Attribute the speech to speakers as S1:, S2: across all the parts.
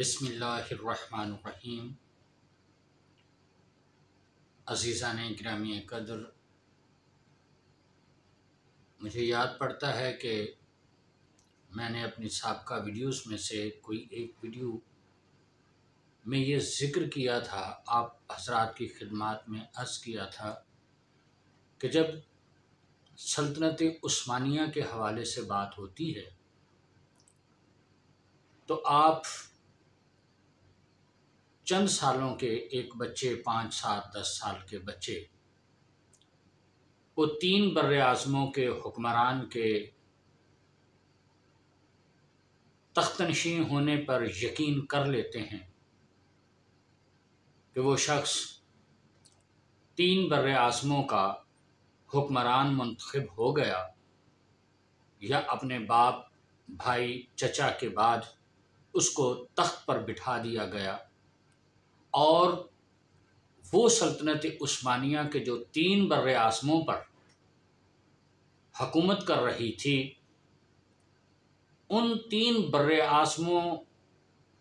S1: بسم اللہ الرحمن الرحیم۔ عزیزان گرامی قدر، مجھے یاد پڑتا ہے کہ میں نے اپنی سابقہ ویڈیوز میں سے کوئی ایک ویڈیو میں یہ ذکر کیا تھا، آپ حضرات کی خدمات میں عرض کیا تھا کہ جب سلطنت عثمانیہ کے حوالے سے بات ہوتی ہے تو آپ چند سالوں کے ایک بچے، 5 7 10 سال کے بچے، وہ 3 براعظموں کے حکمران کے تخت نشین ہونے پر یقین کر لیتے ہیں کہ وہ شخص 3 براعظموں کا حکمران منتخب ہو گیا یا اپنے باپ، بھائی، چچا کے بعد اس کو تخت پر بٹھا دیا گیا، اور وہ سلطنت عثمانیہ کے جو 3 براعظموں پر حکومت کر رہی تھی، ان 3 براعظموں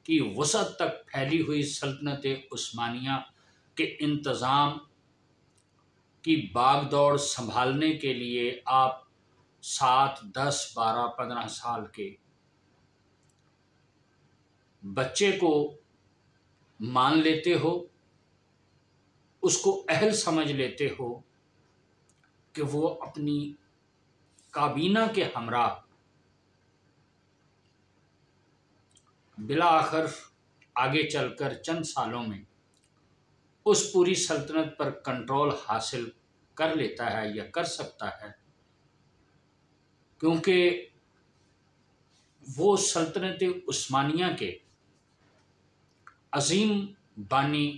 S1: کی وسعت تک پھیلی ہوئی سلطنت عثمانیہ کے انتظام کی باغ دوڑ سنبھالنے کے لیے آپ 7 10 12 15 سال کے بچے کو مان لیتے ہو، اس کو اہل سمجھ لیتے ہو کہ وہ اپنی کابینہ کے ہمراہ بالآخر آگے چل کر چند سالوں میں اس پوری سلطنت پر کنٹرول حاصل کر لیتا ہے یا کر سکتا ہے، کیونکہ وہ سلطنت عثمانیہ کے عظیم بانی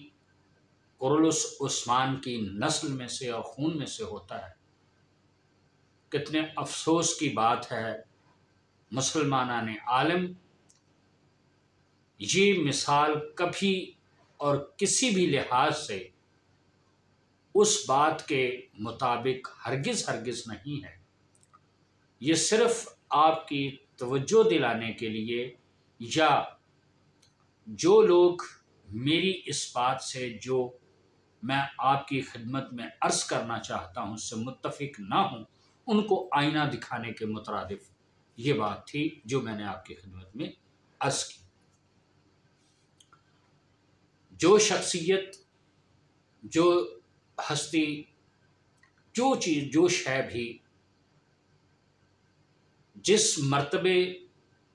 S1: قرولس عثمان کی نسل میں سے اور خون میں سے ہوتا ہے۔ کتنے افسوس کی بات ہے، مسلمانان عالم یہ مثال کبھی اور کسی بھی لحاظ سے اس بات کے مطابق ہرگز نہیں ہے۔ یہ صرف آپ کی توجہ دلانے کے لیے، یا جو لوگ میری اس بات سے جو میں آپ کی خدمت میں عرض کرنا چاہتا ہوں اس سے متفق نہ ہوں، ان کو آئینہ دکھانے کے مترادف یہ بات تھی جو میں نے آپ کی خدمت میں عرض کی۔ جو شخصیت، جو ہستی، جو چیز، جو شے بھی جس مرتبے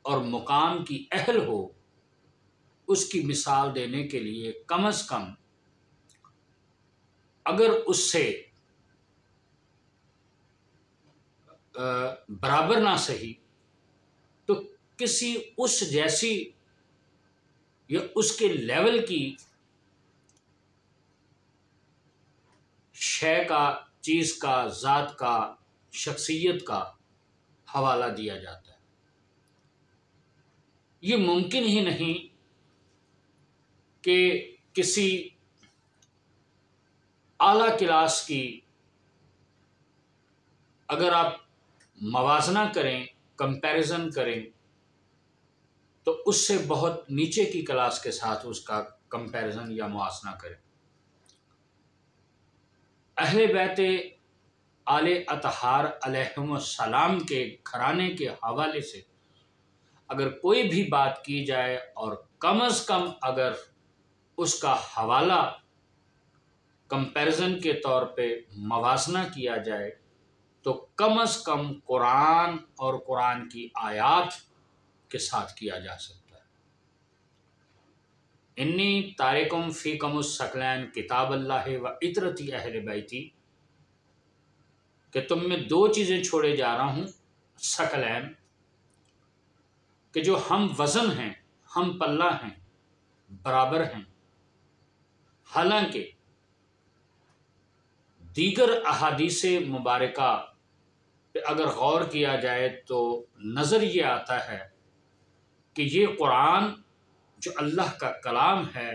S1: اور مقام کی اہل ہو، اس کی مثال دینے کے لیے کم از کم اگر اس سے برابر نہ صحیح تو کسی اس جیسی یا اس کے لیول کی شے کا، چیز کا، ذات کا، شخصیت کا حوالہ دیا جاتا ہے۔ یہ ممکن ہی نہیں کہ کسی اعلیٰ کلاس کی اگر آپ موازنہ کریں، کمپیریزن کریں، تو اس سے بہت نیچے کی کلاس کے ساتھ اس کا کمپیریزن یا موازنہ کریں۔ اہل بیت آل اطہار علیہم السلام کے گھرانے کے حوالے سے اگر کوئی بھی بات کی جائے اور کم از کم اگر اس کا حوالہ کمپیریزن کے طور پہ موازنہ کیا جائے تو کم از کم قرآن اور قرآن کی آیات کے ساتھ کیا جا سکتا ہے۔ انی تارکم فیکم الثقلین کتاب اللہ و عطرتی اہل بیتی، کہ تم میں 2 چیزیں چھوڑے جا رہا ہوں، ثقلین، کہ جو ہم وزن ہیں، ہم پلہ ہیں، برابر ہیں۔ حالانکہ دیگر احادیث مبارکہ پہ اگر غور کیا جائے تو نظر یہ آتا ہے کہ یہ قرآن جو اللہ کا کلام ہے،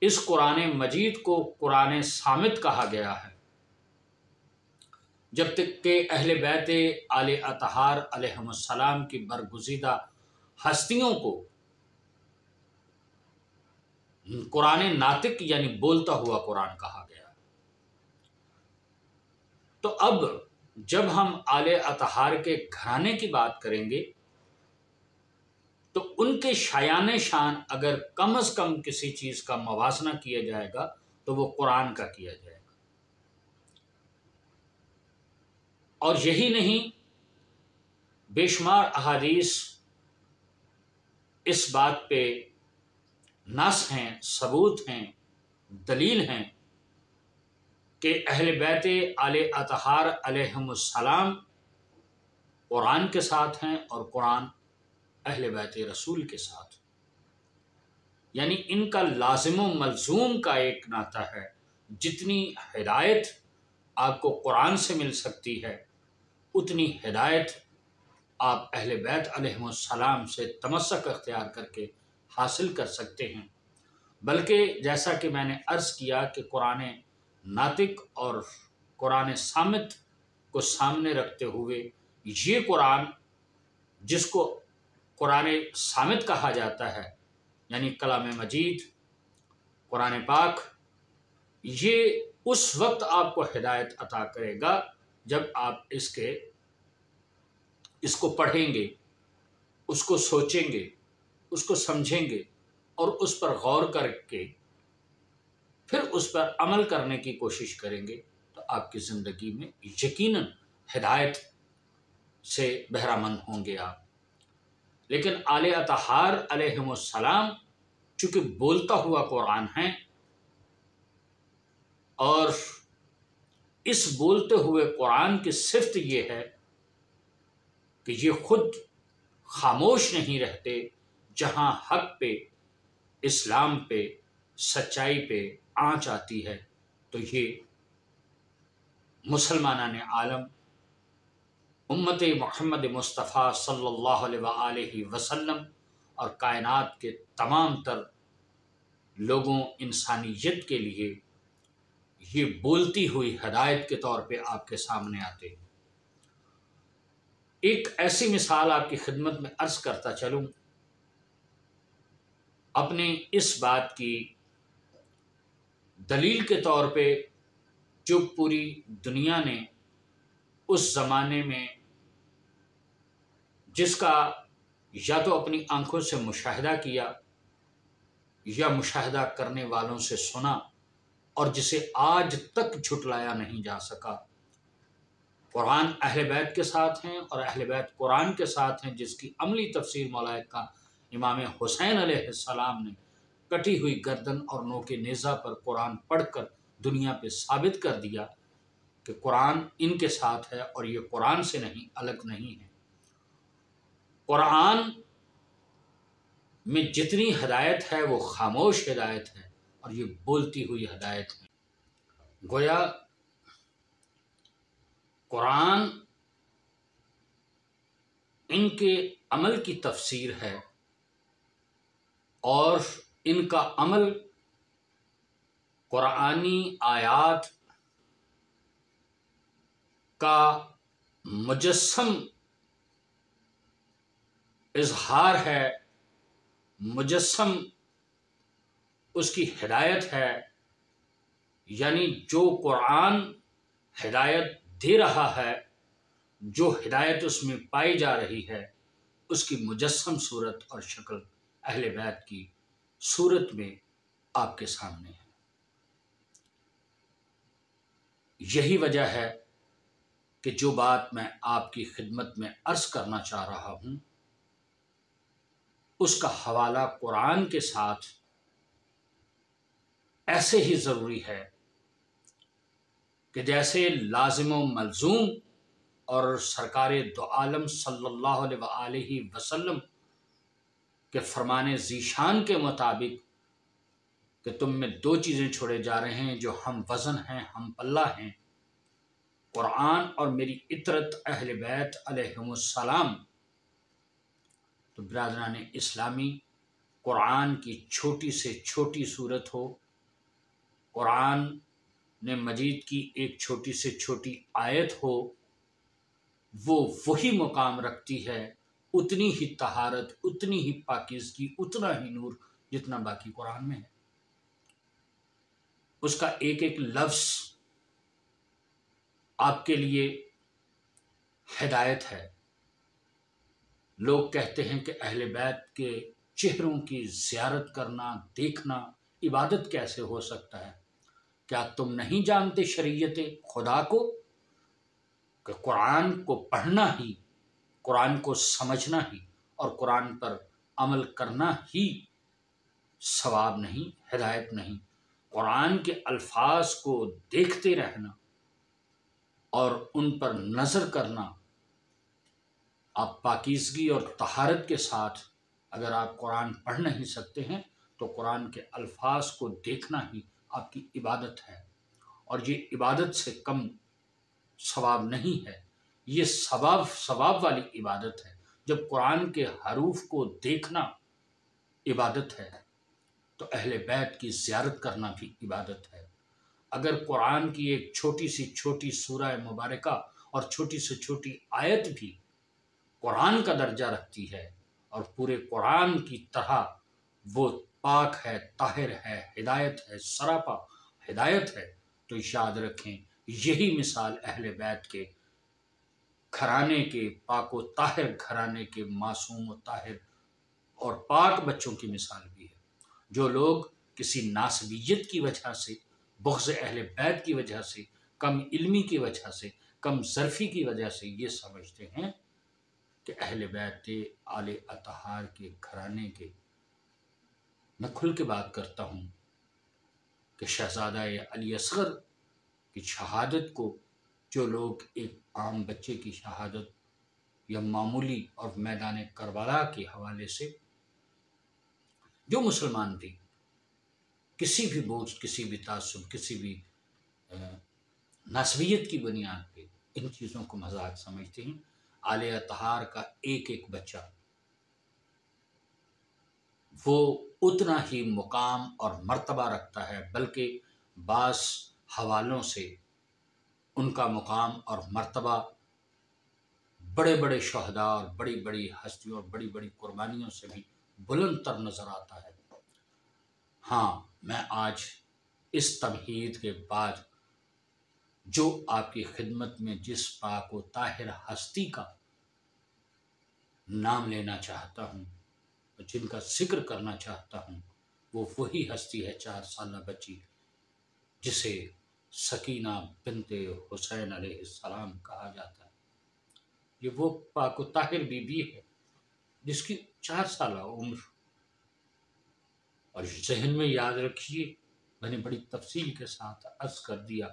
S1: اس قرآن مجید کو قرآن صامت کہا گیا ہے، جب تک کہ اہل بیت آل اطہار علیہم السلام کی برگزیدہ ہستیوں کو قرآن ناطق یعنی بولتا ہوا قرآن کہا گیا۔ تو اب جب ہم آل اطہار کے گھرانے کی بات کریں گے تو ان کے شایان شان اگر کم از کم کسی چیز کا موازنہ کیا جائے گا تو وہ قرآن کا کیا جائے گا۔ اور یہی نہیں، بے شمار احادیث اس بات پہ نص ہیں، ثبوت ہیں، دلیل ہیں کہ اہل بیت آل اطہار علیہم السلام قرآن کے ساتھ ہیں اور قرآن اہل بیت رسول کے ساتھ، یعنی ان کا لازم و ملزوم کا ایک ناطہ ہے۔ جتنی ہدایت آپ کو قرآن سے مل سکتی ہے اتنی ہدایت آپ اہل بیت علیہم السلام سے تمسک اختیار کر کے حاصل کر سکتے ہیں۔ بلکہ جیسا کہ میں نے عرض کیا کہ قرآن ناطق اور قرآن صامت کو سامنے رکھتے ہوئے یہ قرآن، جس کو قرآن صامت کہا جاتا ہے یعنی کلام مجید، قرآن پاک، یہ اس وقت آپ کو ہدایت عطا کرے گا جب آپ اس کو پڑھیں گے، اس کو سوچیں گے، اس کو سمجھیں گے اور اس پر غور کر کے پھر اس پر عمل کرنے کی کوشش کریں گے تو آپ کی زندگی میں یقیناً ہدایت سے بہرہ مند ہوں گے آپ۔ لیکن آل اطہار علیہم السلام چونکہ بولتا ہوا قرآن ہیں اور اس بولتے ہوئے قرآن کی صفت یہ ہے کہ یہ خود خاموش نہیں رہتے، جہاں حق پہ، اسلام پہ، سچائی پہ آنچ آتی ہے تو یہ مسلمانان عالم، امت محمد مصطفیٰ صلی اللہ علیہ وآلہ وسلم اور کائنات کے تمام تر لوگوں، انسانیت کے لیے یہ بولتی ہوئی ہدایت کے طور پہ آپ کے سامنے آتے ہیں۔ ایک ایسی مثال آپ کی خدمت میں عرض کرتا چلوں، اپنے اس بات کی دلیل کے طور پہ جو پوری دنیا نے اس زمانے میں جس کا یا تو اپنی آنکھوں سے مشاہدہ کیا یا مشاہدہ کرنے والوں سے سنا اور جسے آج تک جھٹلایا نہیں جا سکا، قرآن اہل بیت کے ساتھ ہیں اور اہل بیت قرآن کے ساتھ ہیں، جس کی عملی تفسیر مولا کا امام حسین علیہ السلام نے کٹی ہوئی گردن اور نوک نیزہ پر قرآن پڑھ کر دنیا پہ ثابت کر دیا کہ قرآن ان کے ساتھ ہے اور یہ قرآن سے نہیں، الگ نہیں ہے۔ قرآن میں جتنی ہدایت ہے وہ خاموش ہدایت ہے اور یہ بولتی ہوئی ہدایت ہے۔ گویا قرآن ان کے عمل کی تفسیر ہے اور ان کا عمل قرآنی آیات کا مجسم اظہار ہے، مجسم اس کی ہدایت ہے، یعنی جو قرآن ہدایت دے رہا ہے، جو ہدایت اس میں پائی جا رہی ہے، اس کی مجسم صورت اور شکل اہل بیت کی صورت میں آپ کے سامنے ہے۔ یہی وجہ ہے کہ جو بات میں آپ کی خدمت میں عرض کرنا چاہ رہا ہوں اس کا حوالہ قرآن کے ساتھ ایسے ہی ضروری ہے کہ جیسے لازم و ملزوم اور سرکار دو عالم صلی اللہ علیہ وآلہ وسلم کے فرمان ذیشان کے مطابق کہ تم میں دو چیزیں چھوڑے جا رہے ہیں جو ہم وزن ہیں، ہم پلہ ہیں، قرآن اور میری اطرت اہل بیت علیہم السلام۔ تو برادران اسلامی، قرآن کی چھوٹی سے چھوٹی صورت ہو، قرآن نے مجید کی ایک چھوٹی سے چھوٹی آیت ہو، وہ وہی مقام رکھتی ہے، اتنی ہی طہارت، اتنی ہی پاکیزگی، اتنا ہی نور جتنا باقی قرآن میں ہے۔ اس کا ایک ایک لفظ آپ کے لیے ہدایت ہے۔ لوگ کہتے ہیں کہ اہل بیت کے چہروں کی زیارت کرنا، دیکھنا عبادت کیسے ہو سکتا ہے؟ کیا تم نہیں جانتے شریعت خدا کو، کہ قرآن کو پڑھنا ہی، قرآن کو سمجھنا ہی اور قرآن پر عمل کرنا ہی ثواب نہیں، ہدایت نہیں۔ قرآن کے الفاظ کو دیکھتے رہنا اور ان پر نظر کرنا، آپ پاکیزگی اور طہارت کے ساتھ اگر آپ قرآن پڑھ نہیں سکتے ہیں تو قرآن کے الفاظ کو دیکھنا ہی آپ کی عبادت ہے، اور یہ عبادت سے کم ثواب نہیں ہے، یہ ثواب والی عبادت ہے۔ جب قرآن کے حروف کو دیکھنا عبادت ہے تو اہل بیت کی زیارت کرنا بھی عبادت ہے۔ اگر قرآن کی ایک چھوٹی سی چھوٹی سورہ مبارکہ اور چھوٹی سے چھوٹی آیت بھی قرآن کا درجہ رکھتی ہے اور پورے قرآن کی طرح وہ پاک ہے، طاہر ہے، ہدایت ہے، سراپا ہدایت ہے، تو یاد رکھیں یہی مثال اہل بیت کے گھرانے کے، پاک و طاہر گھرانے کے معصوم و طاہر اور پاک بچوں کی مثال بھی ہے۔ جو لوگ کسی ناسبیت کی وجہ سے، بغض اہل بیت کی وجہ سے، کم علمی کی وجہ سے، کم ظرفی کی وجہ سے یہ سمجھتے ہیں کہ اہل بیت آل اطہار کے گھرانے کے، میں کھل کے بات کرتا ہوں کہ شہزادہ علی اصغر کی شہادت کو جو لوگ ایک عام بچے کی شہادت یا معمولی اور میدان کربلا کے حوالے سے، جو مسلمان بھی کسی بھی بوجھ، کسی بھی تعصب، کسی بھی نسبیت کی بنیاد پہ ان چیزوں کو مذاق سمجھتے ہیں، آل اطہار کا ایک ایک بچہ وہ اتنا ہی مقام اور مرتبہ رکھتا ہے، بلکہ بعض حوالوں سے ان کا مقام اور مرتبہ بڑے بڑے شہداء اور بڑی بڑی ہستیوں اور بڑی بڑی قربانیوں سے بھی بلند تر نظر آتا ہے۔ ہاں، میں آج اس تمہید کے بعد جو آپ کی خدمت میں جس پاک و طاہر ہستی کا نام لینا چاہتا ہوں، جن کا ذکر کرنا چاہتا ہوں، وہ وہی ہستی ہے 4 سالہ بچی جسے سکینہ بنت حسین علیہ السلام کہا جاتا ہے۔ یہ وہ پاک و طاہر بی بی ہے جس کی 4 سالہ عمر، اور ذہن میں یاد رکھیے، میں نے بڑی تفصیل کے ساتھ عرض کر دیا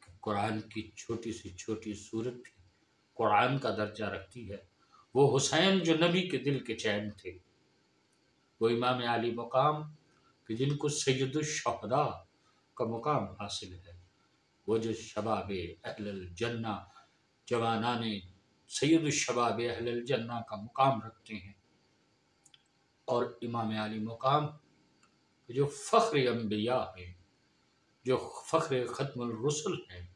S1: کہ قرآن کی چھوٹی سی چھوٹی سورت بھی قرآن کا درجہ رکھتی ہے۔ وہ حسین جو نبی کے دل کے چین تھے، وہ امام علی مقام کہ جن کو سید الشہداء کا مقام حاصل ہے، وہ جو شباب اہل الجنہ، جوانان سید الشباب اہل الجنہ کا مقام رکھتے ہیں، اور امام علی مقام جو فخر انبیاء ہیں، جو فخر ختم الرسل ہیں،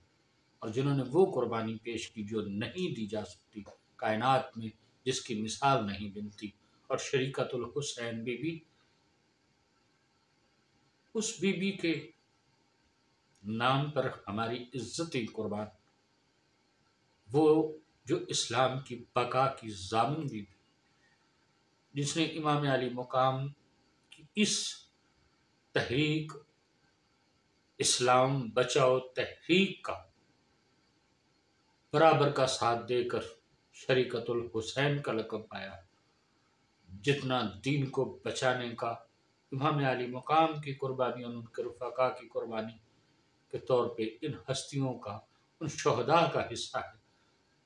S1: اور جنہوں نے وہ قربانی پیش کی جو نہیں دی جا سکتی کائنات میں، جس کی مثال نہیں بنتی، اور شریکت الحسین بی بی، اس بی بی کے نام پر ہماری عزتیں قربان، وہ جو اسلام کی بقا کی ضامن بی بی، جس نے امام علی مقام کی اس تحریک اسلام بچاؤ تحریک کا برابر کا ساتھ دے کر شریکت الحسین کا لقب پایا۔ جتنا دین کو بچانے کا امام علی مقام کی قربانی اور ان کے رفقا کی قربانی کے طور پہ ان ہستیوں کا، ان شہداء کا حصہ ہے،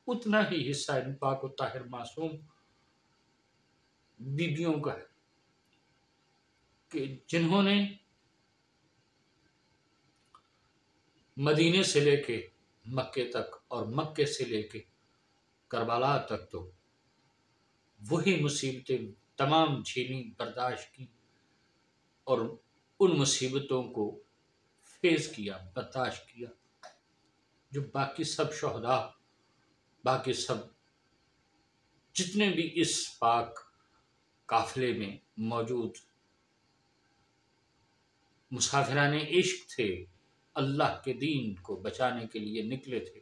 S1: اتنا ہی حصہ ان پاک و طاہر معصوم بیبیوں کا ہے کہ جنہوں نے مدینے سے لے کے مکے تک اور مکے سے لے کے کربلا تک تو وہی مصیبتیں تمام جھیلیں، برداشت کی، اور ان مصیبتوں کو فیس کیا، برداشت کیا، جو باقی سب شہداء، باقی سب جتنے بھی اس پاک قافلے میں موجود مسافران عشق تھے، اللہ کے دین کو بچانے کے لیے نکلے تھے،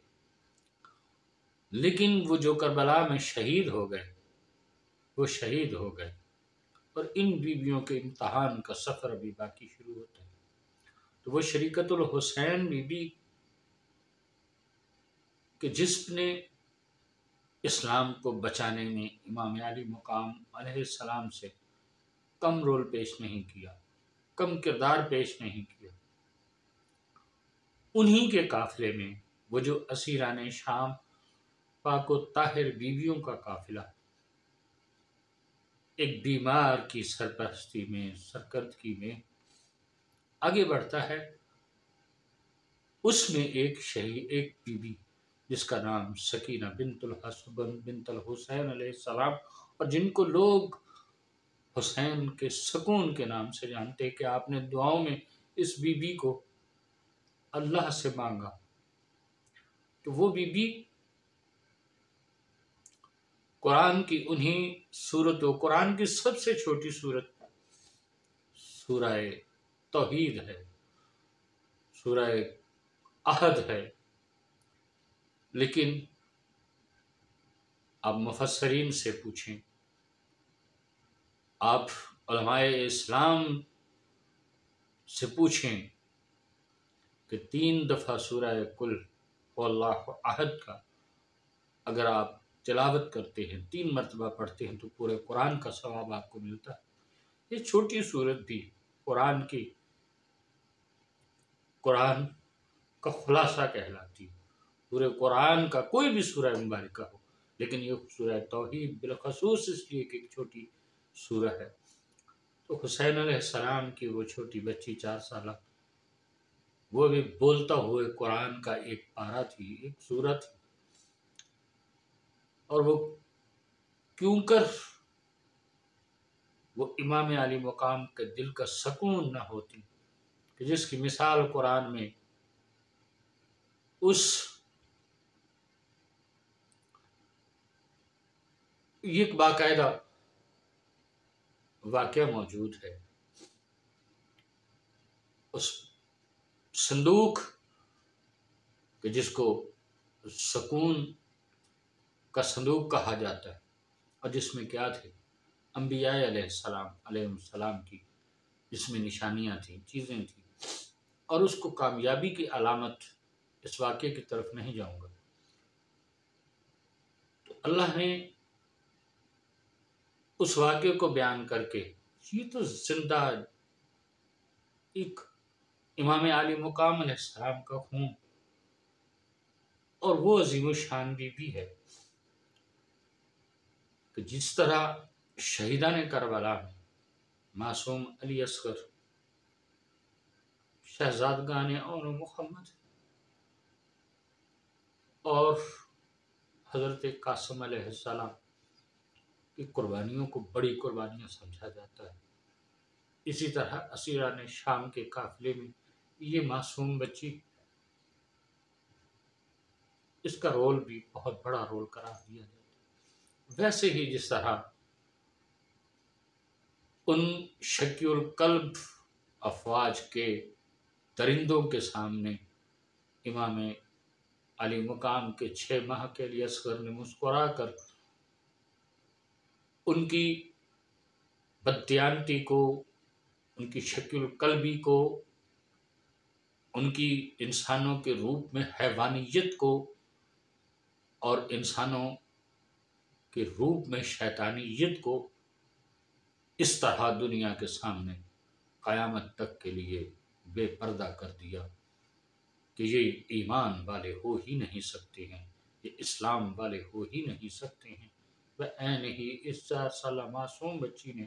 S1: لیکن وہ جو کربلا میں شہید ہو گئے، وہ شہید ہو گئے، اور ان بیویوں کے امتحان کا سفر ابھی باقی شروع ہوتا ہے۔ تو وہ شریکت الحسین بی بی کہ جس نے اسلام کو بچانے میں امام علی مقام علیہ السلام سے کم رول پیش نہیں کیا، کم کردار پیش نہیں کیا، انہی کے قافلے میں وہ جو اسیران شام پاک و طاہر بیویوں کا قافلہ ایک بیمار کی سرپرستی میں، سرکردگی میں آگے بڑھتا ہے، اس میں ایک بی بی جس کا نام سکینہ بنت الحسین علیہ السلام، اور جن کو لوگ حسین کے سکون کے نام سے جانتے کہ آپ نے دعاؤں میں اس بی بی کو اللہ سے مانگا، تو وہ بی بی قرآن کی انہی سورتوں، قرآن کی سب سے چھوٹی سورت سورہ توحید ہے، سورہ عہد ہے، لیکن آپ مفسرین سے پوچھیں، آپ علماء اسلام سے پوچھیں کہ 3 دفعہ سورہ کل هو اللہ احد کا اگر آپ تلاوت کرتے ہیں، 3 مرتبہ پڑھتے ہیں، تو پورے قرآن کا ثواب آپ کو ملتا ہے۔ یہ چھوٹی سورت بھی قرآن کا خلاصہ کہلاتی ہے، پورے قرآن کا کوئی بھی سورہ مبارکہ ہو، لیکن یہ سورہ توحید بالخصوص اس لیے کہ ایک چھوٹی سورہ ہے۔ تو حسین علیہ السلام کی وہ چھوٹی بچی 4 سالہ، وہ بھی بولتا ہوئے قرآن کا ایک پارہ تھی، ایک سورہ تھی، اور وہ کیوں کر وہ امام علی مقام کے دل کا سکون نہ ہوتی کہ جس کی مثال قرآن میں اس ایک باقاعدہ واقعہ موجود ہے، اس صندوق کہ جس کو سکون کا صندوق کہا جاتا ہے، اور جس میں کیا تھے انبیاء علیہ السلام کی، جس میں نشانیاں تھیں، چیزیں تھیں، اور اس کو کامیابی کی علامت، اس واقعے کی طرف نہیں جاؤں گا۔ تو اللہ نے اس واقعے کو بیان کر کے، یہ تو زندہ ایک امام علی مقام علیہ السلام کا خون، اور وہ عظیم الشان بھی ہے کہ جس طرح شہیدان کربلا میں معصوم علی اصغر، شہزادگان اور محمد اور حضرت قاسم علیہ السلام کی قربانیوں کو بڑی قربانیاں سمجھا جاتا ہے، اسی طرح اسیران شام کے قافلے میں یہ معصوم بچی، اس کا رول بھی بہت بڑا رول قرار دیا جاتا ہے۔ ویسے ہی جس طرح ان شکی القلب افواج کے درندوں کے سامنے امام علی مقام کے 6 ماہ کے لیے اصغر نے مسکرا کر ان کی بددیانتی کو، ان کی شکی القلبی کو، ان کی انسانوں کے روپ میں حیوانیت کو اور انسانوں کے روپ میں شیطانیت کو اس طرح دنیا کے سامنے قیامت تک کے لیے بے پردہ کر دیا کہ یہ ایمان والے ہو ہی نہیں سکتے ہیں، یہ اسلام والے ہو ہی نہیں سکتے ہیں۔ عین ہی اس 4 سالہ معصوم بچی نے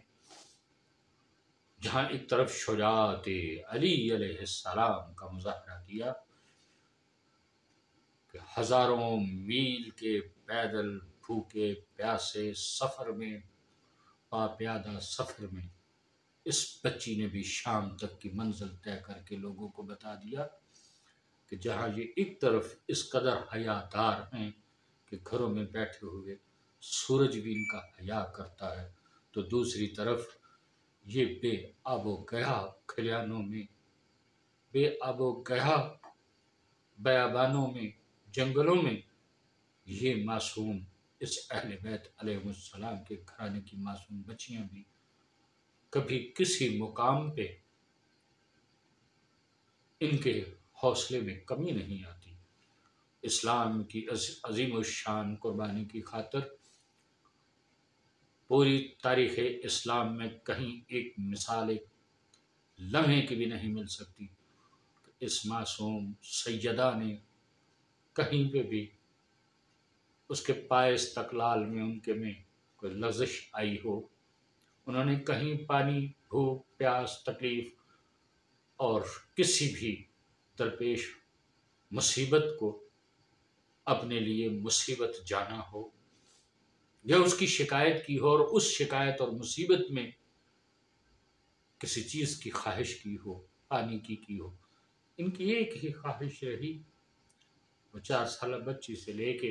S1: جہاں ایک طرف شجاعت علی علیہ السلام کا مظاہرہ کیا کہ ہزاروں میل کے پیدل بھوکے پیاسے سفر میں، پیادہ سفر میں، اس بچی نے بھی شام تک کی منزل طے کر کے لوگوں کو بتا دیا کہ جہاں یہ ایک طرف اس قدر حیادار ہیں کہ گھروں میں بیٹھے ہوئے سورج بھی ان کا حیا کرتا ہے، تو دوسری طرف یہ بے آب و گیا کھلیانوں میں بے آب و گیا بیابانوں میں، جنگلوں میں، یہ معصوم اس اہل بیت علیہ السلام کے گھرانے کی معصوم بچیاں بھی کبھی کسی مقام پہ ان کے حوصلے میں کمی نہیں آتی۔ اسلام کی عظیم الشان قربانی کی خاطر پوری تاریخ اسلام میں کہیں ایک مثال، ایک لمحے کی بھی نہیں مل سکتی کہ اس معصوم سیدہ نے کہیں پہ بھی اس کے پائے استقلال میں ان کے میں کوئی لغزش آئی ہو، انہوں نے کہیں پانی، بھوک، پیاس، تکلیف اور کسی بھی درپیش مصیبت کو اپنے لیے مصیبت جانا ہو یا اس کی شکایت کی ہو اور اس شکایت اور مصیبت میں کسی چیز کی خواہش کی ہو، پانی کی ہو، ان کی ایک ہی خواہش رہی، وہ 4 سالہ بچی سے لے کے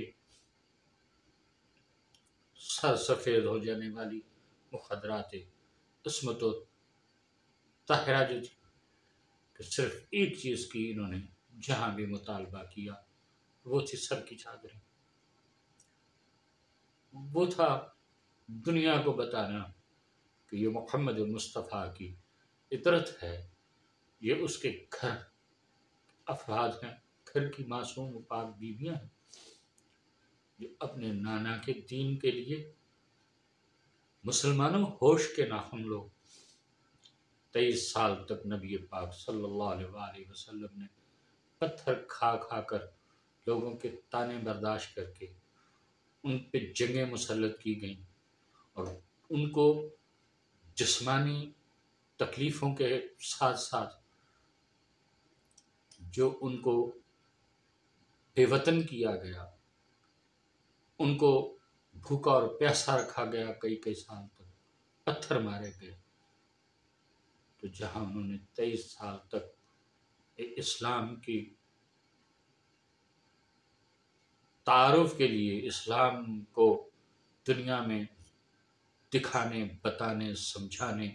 S1: سر سفید ہو جانے والی مخدرات عصمت و طاہرہ جو تھی، کہ صرف ایک چیز کی انہوں نے جہاں بھی مطالبہ کیا وہ تھی سر کی چادریں، وہ تھا دنیا کو بتانا کہ یہ محمد مصطفیٰ کی عطرت ہے، یہ اس کے گھر افراد ہیں، گھر کی معصوم و پاک بیویاں ہیں جو اپنے نانا کے دین کے لیے مسلمانوں ہوش کے نہ ہم لوگ 23 سال تک نبی پاک صلی اللہ علیہ وآلہ وسلم نے پتھر کھا کھا کر لوگوں کے طعنے برداشت کر کے ان پہ جنگیں مسلط کی گئیں اور ان کو جسمانی تکلیفوں کے ساتھ ساتھ جو ان کو بے وطن کیا گیا، ان کو بھوکا اور پیاسا رکھا گیا، کئی سال تک پتھر مارے گئے، تو جہاں انہوں نے 23 سال تک اسلام کی تعارف کے لیے، اسلام کو دنیا میں دکھانے، بتانے، سمجھانے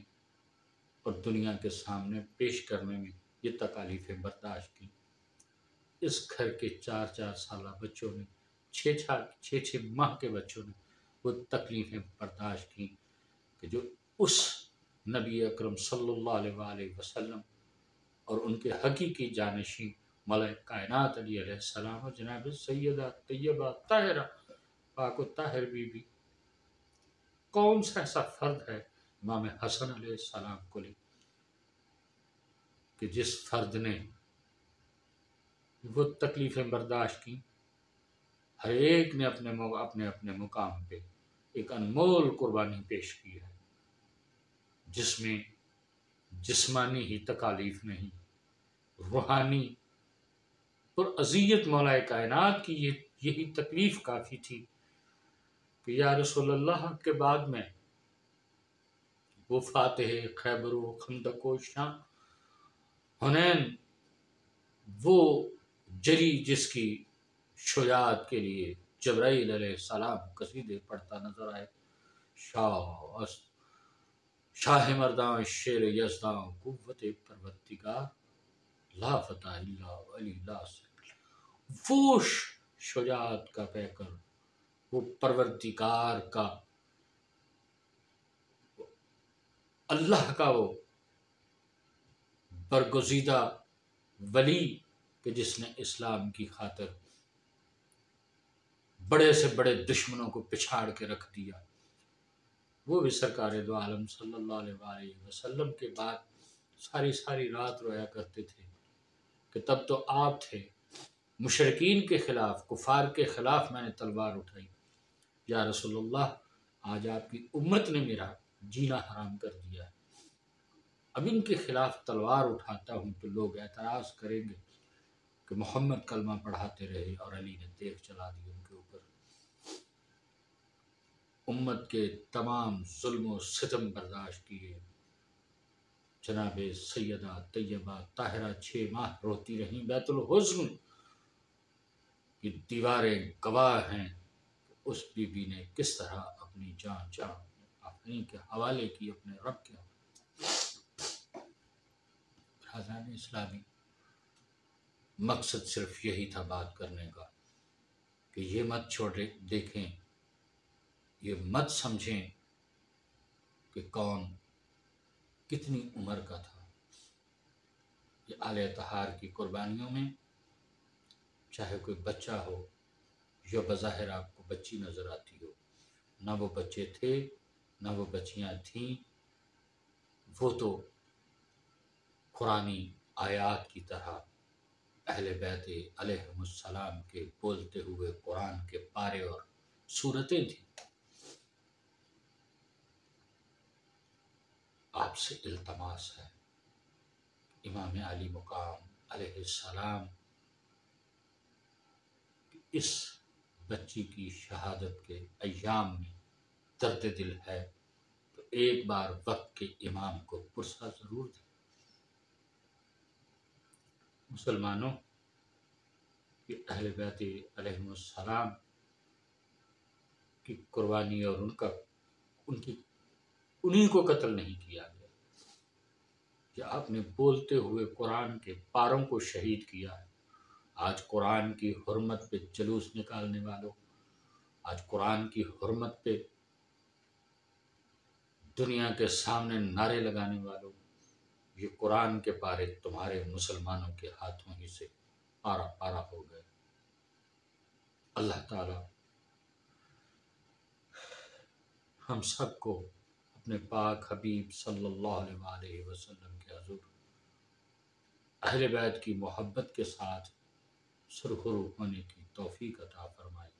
S1: اور دنیا کے سامنے پیش کرنے میں یہ تکالیفیں برداشت کی، اس گھر کے 4 سالہ بچوں نے، 6 ماہ کے بچوں نے وہ تکلیفیں برداشت کی کہ جو اس نبی اکرم صلی اللہ علیہ وآلہ وسلم اور ان کے حقیقی جانشین ملک کائنات علیہ السلام اور جناب سیدہ طیبہ طاہرہ پاک و طاہر بی بی، کون سا ایسا فرد ہے امام حسن علیہ السلام کو لے کہ جس فرد نے وہ تکلیفیں برداشت کی، ہر ایک نے اپنے مقام پہ ایک انمول قربانی پیش کی ہے، جس میں جسمانی ہی تکالیف نہیں، روحانی پر اذیت مولا کائنات کی یہی تکلیف کافی تھی کہ یا رسول اللہ کے بعد میں وہ فاتح خیبر و خندق و شام حنین، وہ جری جس کی شجاعت کے لیے جبرائیل علیہ السلام قصیدے پڑھتا نظر آئے، شاہ مرداں شیر یزداں قوت پروردگار لا فتح الا علی لا سبیل، وہ شجاعت کا پیکر، وہ پروردگار کا، اللہ کا وہ برگزیدہ ولی کہ جس نے اسلام کی خاطر بڑے سے بڑے دشمنوں کو پچھاڑ کے رکھ دیا، وہ بھی سرکار دو عالم صلی اللہ علیہ وآلہ وسلم کے بعد ساری رات رویا کرتے تھے کہ تب تو آپ تھے، مشرکین کے خلاف، کفار کے خلاف میں نے تلوار اٹھائی، یا رسول اللہ آج آپ کی امت نے میرا جینا حرام کر دیا ہے، اب ان کے خلاف تلوار اٹھاتا ہوں تو لوگ اعتراض کریں گے کہ محمد کلمہ پڑھاتے رہے اور علی نے دیگ چلا دی ان کے اوپر، امت کے تمام ظلم و ستم برداشت کیے، جناب سیدہ طیبہ طاہرہ 6 ماہ روتی رہیں، بیت الحزن کی دیواریں گواہ ہیں کہ اس بی بی نے کس طرح اپنی جان اپنی کے حوالے کی، اپنے رب کے حوالے۔ حضران اسلامی، مقصد صرف یہی تھا بات کرنے کا کہ یہ مت چھوڑے دیکھیں، یہ مت سمجھیں کہ کون کتنی عمر کا تھا۔ یہ آل اطہار کی قربانیوں میں چاہے کوئی بچہ ہو یا بظاہر آپ کو بچی نظر آتی ہو، نہ وہ بچے تھے نہ وہ بچیاں تھیں، وہ تو قرآنی آیات کی طرح اہل بیت علیہم السلام کے بولتے ہوئے قرآن کے پارے اور صورتیں تھیں۔ آپ سے التماس ہے، امام علی مقام علیہ السلام اس بچی کی شہادت کے ایام میں درد دل ہے تو ایک بار وقت کے امام کو پرسہ ضرور دیں۔ مسلمانوں، یہ اہل بیت علیہم السلام کی قربانی اور انہی کو قتل نہیں کیا گیا، کہ آپ نے بولتے ہوئے قرآن کے پاروں کو شہید کیا ہے۔ آج قرآن کی حرمت پہ جلوس نکالنے والوں، آج قرآن کی حرمت پہ دنیا کے سامنے نعرے لگانے والوں، یہ قرآن کے پارے تمہارے مسلمانوں کے ہاتھوں ہی سے پارا پارا ہو گئے۔ اللہ تعالی ہم سب کو اپنے پاک حبیب صلی اللہ علیہ وآلہ وسلم کے حضور اہل بیت کی محبت کے ساتھ سرخرو ہونے کی توفیق عطا فرمائے۔